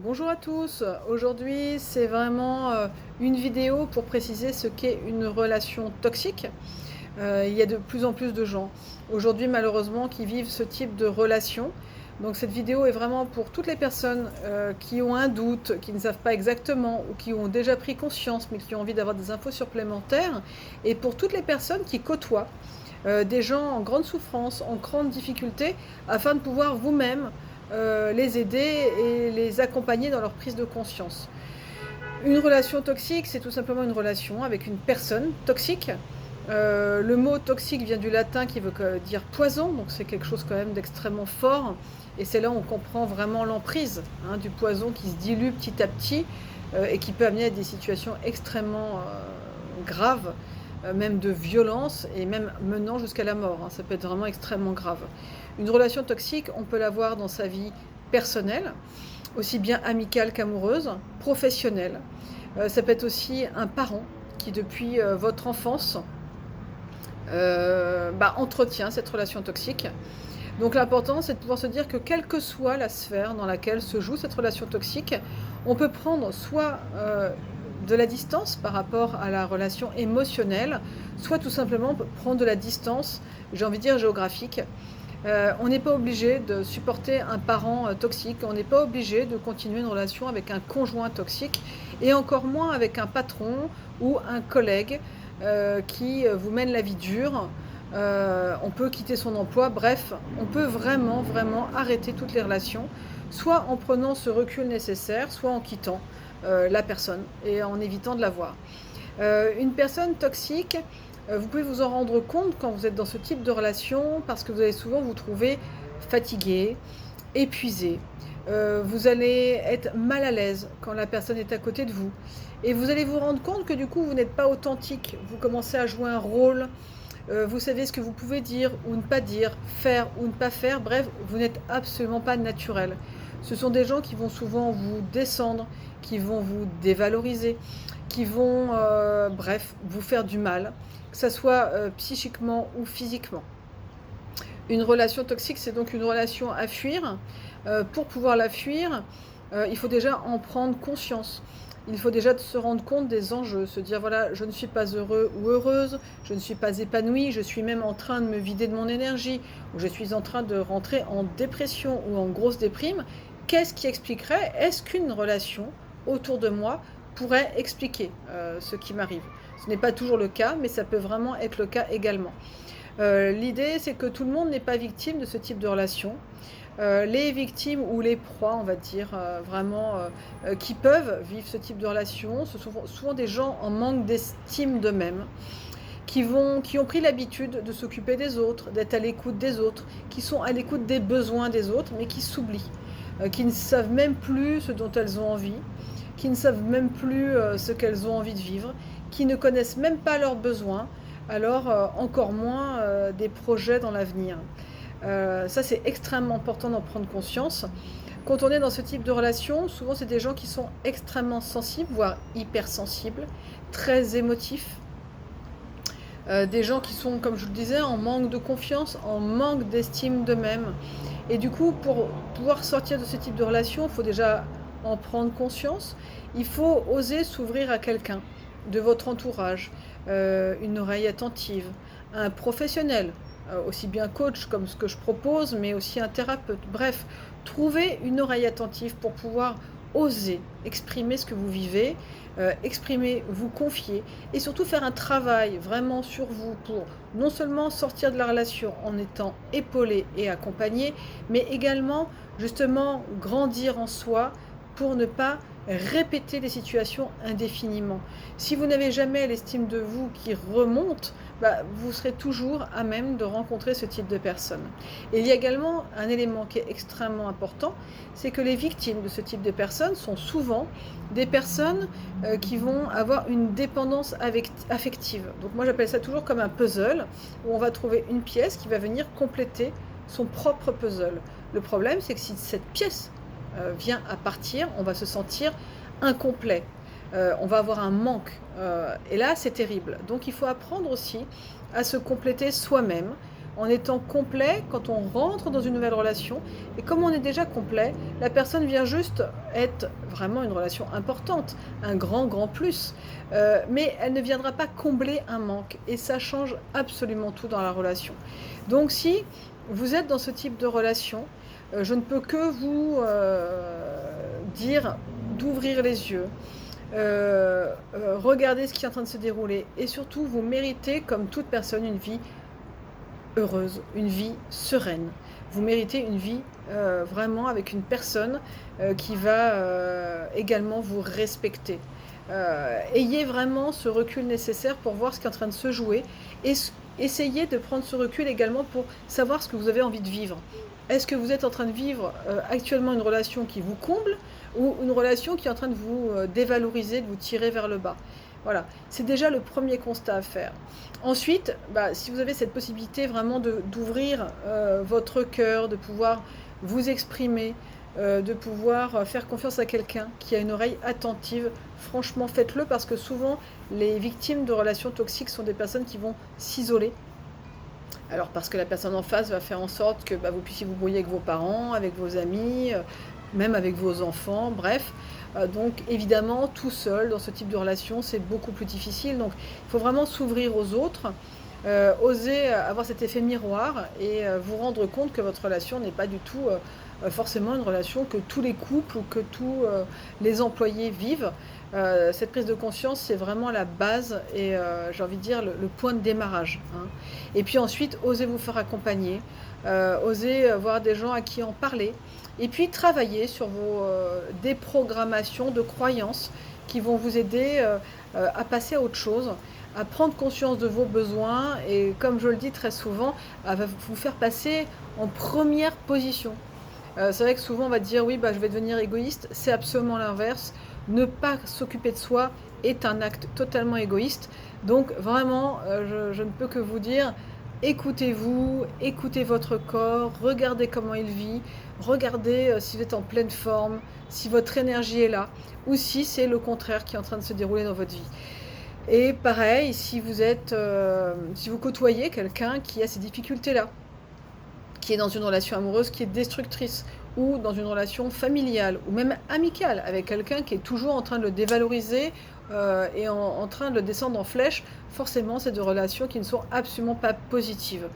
Bonjour à tous, aujourd'hui c'est vraiment une vidéo pour préciser ce qu'est une relation toxique. Il y a de plus en plus de gens aujourd'hui malheureusement qui vivent ce type de relation. Donc cette vidéo est vraiment pour toutes les personnes qui ont un doute, qui ne savent pas exactement ou qui ont déjà pris conscience mais qui ont envie d'avoir des infos supplémentaires. Et pour toutes les personnes qui côtoient des gens en grande souffrance, en grande difficulté, afin de pouvoir vous-même les aider et les accompagner dans leur prise de conscience. Une relation toxique, c'est tout simplement une relation avec une personne toxique. Le mot toxique vient du latin qui veut dire poison, donc c'est quelque chose quand même d'extrêmement fort. Et c'est là où on comprend vraiment l'emprise du poison qui se dilue petit à petit et qui peut amener à des situations extrêmement graves, même de violence et même menant jusqu'à la mort. Ça peut être vraiment extrêmement grave. Une relation toxique, on peut l'avoir dans sa vie personnelle, aussi bien amicale qu'amoureuse, professionnelle. Ça peut être aussi un parent qui, depuis votre enfance, entretient cette relation toxique. Donc l'important, c'est de pouvoir se dire que quelle que soit la sphère dans laquelle se joue cette relation toxique, on peut prendre soit de la distance par rapport à la relation émotionnelle, soit tout simplement prendre de la distance, j'ai envie de dire géographique. On n'est pas obligé de supporter un parent toxique, on n'est pas obligé de continuer une relation avec un conjoint toxique, et encore moins avec un patron ou un collègue qui vous mène la vie dure. On peut quitter son emploi, bref, on peut vraiment, vraiment arrêter toutes les relations, soit en prenant ce recul nécessaire, soit en quittant la personne et en évitant de la voir. Une personne toxique, vous pouvez vous en rendre compte quand vous êtes dans ce type de relation parce que vous allez souvent vous trouver fatigué, épuisé. Vous allez être mal à l'aise quand la personne est à côté de vous. Et vous allez vous rendre compte que du coup, vous n'êtes pas authentique. Vous commencez à jouer un rôle. Vous savez ce que vous pouvez dire ou ne pas dire, faire ou ne pas faire. Bref, vous n'êtes absolument pas naturel. Ce sont des gens qui vont souvent vous descendre, qui vont vous dévaloriser, qui vont, vous faire du mal, que ce soit psychiquement ou physiquement. Une relation toxique, c'est donc une relation à fuir. Pour pouvoir la fuir, il faut déjà en prendre conscience. Il faut déjà se rendre compte des enjeux, se dire voilà, je ne suis pas heureux ou heureuse, je ne suis pas épanouie, je suis même en train de me vider de mon énergie, ou je suis en train de rentrer en dépression ou en grosse déprime. Qu'est-ce qui expliquerait? Est-ce qu'une relation autour de moi pourrait expliquer ce qui m'arrive? Ce n'est pas toujours le cas, mais ça peut vraiment être le cas également. L'idée, c'est que tout le monde n'est pas victime de ce type de relation. Les victimes ou les proies, on va dire, qui peuvent vivre ce type de relation, ce sont souvent des gens en manque d'estime d'eux-mêmes, qui ont pris l'habitude de s'occuper des autres, d'être à l'écoute des autres, qui sont à l'écoute des besoins des autres, mais qui s'oublient, qui ne savent même plus ce dont elles ont envie, qui ne savent même plus ce qu'elles ont envie de vivre, qui ne connaissent même pas leurs besoins, alors encore moins des projets dans l'avenir. Ça, c'est extrêmement important d'en prendre conscience. Quand on est dans ce type de relation, souvent c'est des gens qui sont extrêmement sensibles, voire hypersensibles, très émotifs. Des gens qui sont, comme je le disais, en manque de confiance, en manque d'estime d'eux-mêmes. Et du coup, pour pouvoir sortir de ce type de relation, il faut déjà en prendre conscience. Il faut oser s'ouvrir à quelqu'un de votre entourage, une oreille attentive, un professionnel, aussi bien coach comme ce que je propose, mais aussi un thérapeute. Bref, trouver une oreille attentive pour pouvoir oser exprimer ce que vous vivez, exprimer, vous confier et surtout faire un travail vraiment sur vous pour non seulement sortir de la relation en étant épaulé et accompagné, mais également justement grandir en soi pour ne pas répéter les situations indéfiniment. Si vous n'avez jamais l'estime de vous qui remonte, vous serez toujours à même de rencontrer ce type de personnes. Et il y a également un élément qui est extrêmement important, c'est que les victimes de ce type de personnes sont souvent des personnes qui vont avoir une dépendance affective. Donc moi j'appelle ça toujours comme un puzzle, où on va trouver une pièce qui va venir compléter son propre puzzle. Le problème, c'est que si cette pièce vient à partir, on va se sentir incomplet. On va avoir un manque. Et là, c'est terrible. Donc il faut apprendre aussi à se compléter soi-même en étant complet quand on rentre dans une nouvelle relation. Et comme on est déjà complet, la personne vient juste être vraiment une relation importante, un grand plus. Mais elle ne viendra pas combler un manque. Et ça change absolument tout dans la relation. Donc si vous êtes dans ce type de relation, je ne peux que vous dire d'ouvrir les yeux, regardez ce qui est en train de se dérouler et surtout vous méritez comme toute personne une vie heureuse, une vie sereine. Vous méritez une vie vraiment avec une personne qui va également vous respecter. Ayez vraiment ce recul nécessaire pour voir ce qui est en train de se jouer et essayez de prendre ce recul également pour savoir ce que vous avez envie de vivre. Est-ce que vous êtes en train de vivre actuellement une relation qui vous comble ou une relation qui est en train de vous dévaloriser, de vous tirer vers le bas? Voilà, c'est déjà le premier constat à faire. Ensuite, si vous avez cette possibilité vraiment d'ouvrir votre cœur, de pouvoir vous exprimer, de pouvoir faire confiance à quelqu'un qui a une oreille attentive, franchement faites-le parce que souvent les victimes de relations toxiques sont des personnes qui vont s'isoler. Alors parce que la personne en face va faire en sorte que vous puissiez vous brouiller avec vos parents, avec vos amis, même avec vos enfants, bref. Donc évidemment, tout seul dans ce type de relation, c'est beaucoup plus difficile. Donc il faut vraiment s'ouvrir aux autres, oser avoir cet effet miroir et vous rendre compte que votre relation n'est pas du tout forcément une relation que tous les couples ou que tous les employés vivent. Cette prise de conscience, c'est vraiment la base et j'ai envie de dire le point de démarrage. Hein. Et puis ensuite, osez vous faire accompagner, osez voir des gens à qui en parler. Et puis travailler sur vos déprogrammations de croyances qui vont vous aider à passer à autre chose, à prendre conscience de vos besoins et, comme je le dis très souvent, à vous faire passer en première position. C'est vrai que souvent on va dire oui, je vais devenir égoïste. C'est absolument l'inverse. Ne pas s'occuper de soi est un acte totalement égoïste. Donc vraiment, je ne peux que vous dire, écoutez-vous, écoutez votre corps, regardez comment il vit, regardez si vous êtes en pleine forme, si votre énergie est là, ou si c'est le contraire qui est en train de se dérouler dans votre vie. Et pareil, si vous côtoyez quelqu'un qui a ces difficultés-là, qui est dans une relation amoureuse qui est destructrice, ou dans une relation familiale, ou même amicale, avec quelqu'un qui est toujours en train de le dévaloriser et en train de le descendre en flèche, forcément c'est des relations qui ne sont absolument pas positives.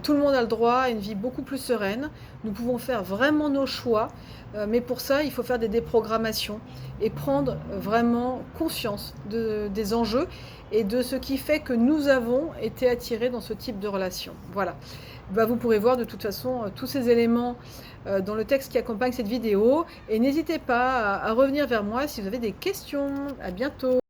Tout le monde a le droit à une vie beaucoup plus sereine, nous pouvons faire vraiment nos choix, mais pour ça il faut faire des déprogrammations et prendre vraiment conscience des enjeux et de ce qui fait que nous avons été attirés dans ce type de relation. Voilà. Vous pourrez voir de toute façon tous ces éléments dans le texte qui accompagne cette vidéo et n'hésitez pas à revenir vers moi si vous avez des questions. À bientôt.